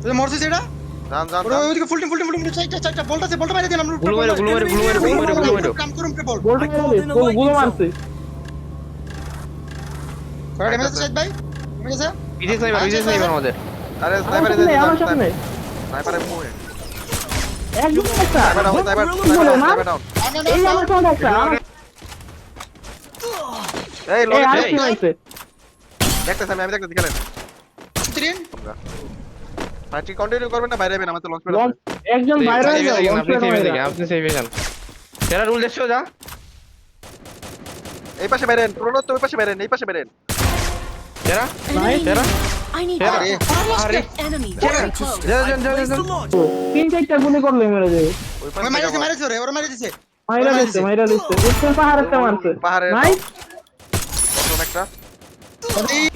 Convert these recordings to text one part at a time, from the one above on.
তুই মরছিস এটা জান জান ওরা ওইদিকে ফুল টিম চারটা বলটাছে বলটা মেরে দিলাম গুলো মেরো কাম করুম কে বল বলটা গুলো মারছে ওরা ড্যামেজ সাইড ভাই তুমি গেছে বিজে স্নাইপার আমাদের আরে আমার স্নাইপারে সামনে আমার সামনে স্নাইপারে মুয়ে একদম একটা স্নাইপার ডাউন এই আমার সামনে একটা এই এই লোক আর কি হইছে দেখতেছ আমি দেখতেছি খেলেন তিন পার্টি কন্টিনিউ করবেন না বাইরে যাবেন আমার তো লঞ্চ প্যাড লঞ্চ একজন বাইরে হয়ে যাও আপনি সেভে যান সেরা রুল দেখছো যা এই পাশে বাইরেন প্রণত ওই পাশে বাইরেন এই পাশে বাইরেন সেরা Nice. সেরা I need Here. backup. Here. Enemy very close. যান তিন চারটা গুলি করলে মেরে যাবে ওই ওই পাশে মারিছে ওরে ওরা মারি দিছে মাইরা দিচ্ছে উঠছে পাহাড়েতে মারছে পাহাড়ে নাইস কত একটা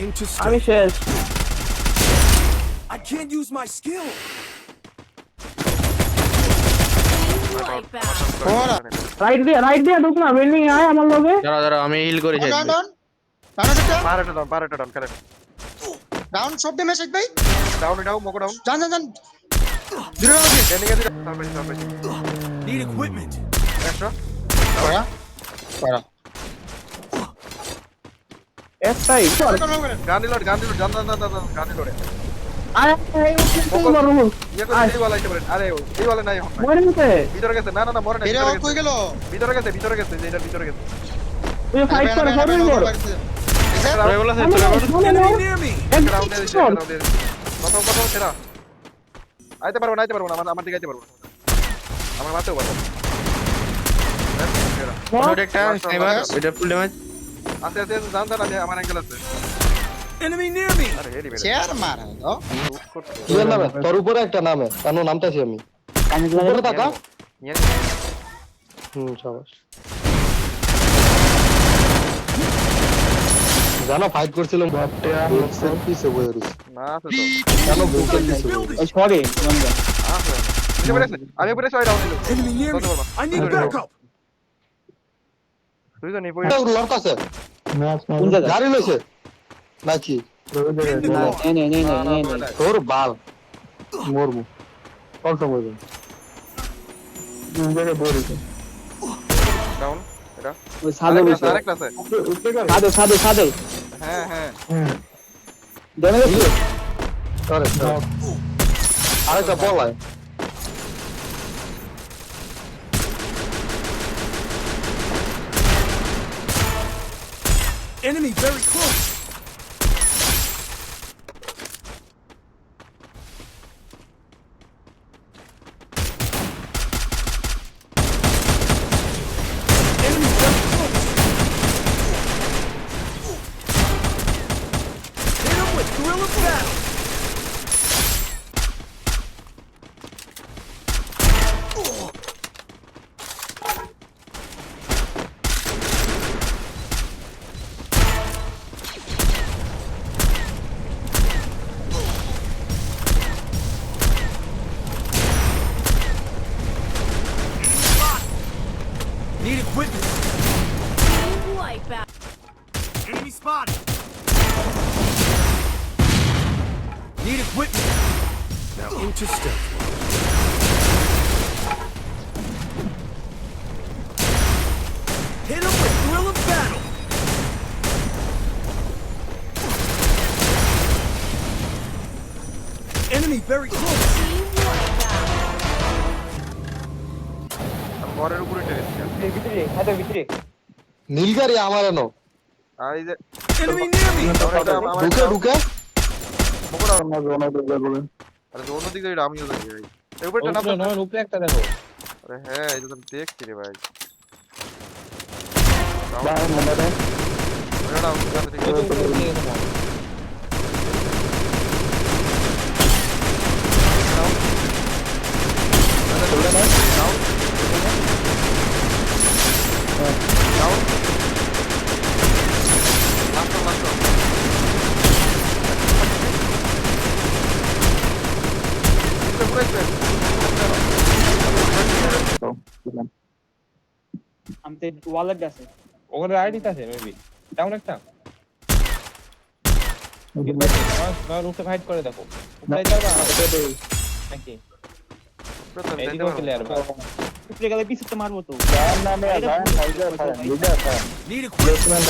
Into আমি শেষ I can't use my skill. Right back. ওরা রাইট দিয়ে ঢুক না বিল্ডিং আয় আমার লগে দাঁড়া আমি হিল করে যাই ডাউন ডাউন ডাউন পাহাড়ে ডাউন খেলেন ডাউন সব ড্যামেজ ভাই ডাউন ডাউন মকো ডাউন জান দূরে আছে ট্রেনিং এ দিলে সামনে Need equipment. একটা করা একটাই গান দিল জান গান দিল আয় এই উঠছে তুই বড় ইয়ে করে এই ওয়ালা আইতে পারেন আরে এই ওয়ালা নাই এখন মরে গেছে ভিতরে গেছে না মরে না এরা কই গেল ভিতরে গেছে এটার ভিতরে গেছে তুই ফাইট করে সরবি কর ট্রেবল আছে Enemy near me. একটা রাউন্ড দিয়ে দিছে রাউন্ড দিয়ে কত সেরা আইতে পারবো না আমার দিকে আইতে পারবো না আমার মারতেও পারবো ওটা একটা স্নাইপার এটা ফুল ড্যামেজ আস্তে জান আমি আমার অ্যাঙ্গেল আছে Enemy near me. আরে হেডি বেরে চেয়ার মারা দাও তোর নামে তোর উপরে একটা নামে কারণ নামটাছি আমি উপরে থাকা সাবাস জানো ফাইট করছিলাম পিছে বয়ে রইছে না আছে তো জানো বুকের পিছে Building. সরি আছে বুঝে পেরেছে আমি উপরে সবাই ডাউন দিল Enemy near me. I need backup. তুই তো নি পড়ে এটা লড়ক আছে কোন জায়গা গাড়ি লইছে নাকি তোর বাল মরমু কোন সময় ডাউন এটা ওই সাদে আরেকটা আছে সাদে হ্যাঁ দেনে গেছে আরেকটা বলাই Enemy very close. Enemy very close. Hit him with Guerrilla Battle. Need equipment. Wipe out. Enemy spotted. Need equipment. Now into stealth. Hit him with Guerrilla Battle. Enemy very close. Team wipe out. ঘরের উপরে terrace নীলগাড়ি আমার এনো এই যে Enemy near me. ঢুকে ঢুকে মকড়া আরে অন্য দিক দিয়ে আমিও যাই ভাই এই উপরটা না উপরে একটা দেখো আরে হ্যাঁ এটা তো দেখছি রে ভাই আমতে ওয়ালেট আছে ওখানে আইডি আছে মেবি ডাউন একটা রুফে ফাইট করে দেখো উপরে যাবা নাকি প্রথম এইদিকে প্লেয়ার বা উপরে গেলে পিছুতে মারবো তো Need equipment.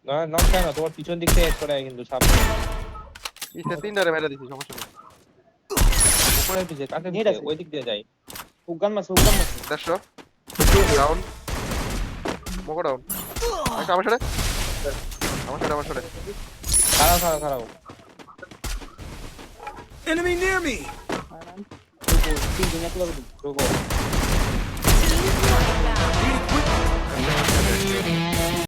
না নক কেন তোমার পিছন দিক থেকে করে কিন্তু সামনে ইসে তিনটারে মেরে দিছি সমস্যা নেই উপরে পিছে কাকে Need দিকে আছে। ওই দিক দিয়ে যাই উগান মাছ 150 ডাউন মোকো ডাউন একটা আমার সাথে খারাপ Enemy near me. তিনজন একলা রুকো Team wipeout. Need equipment.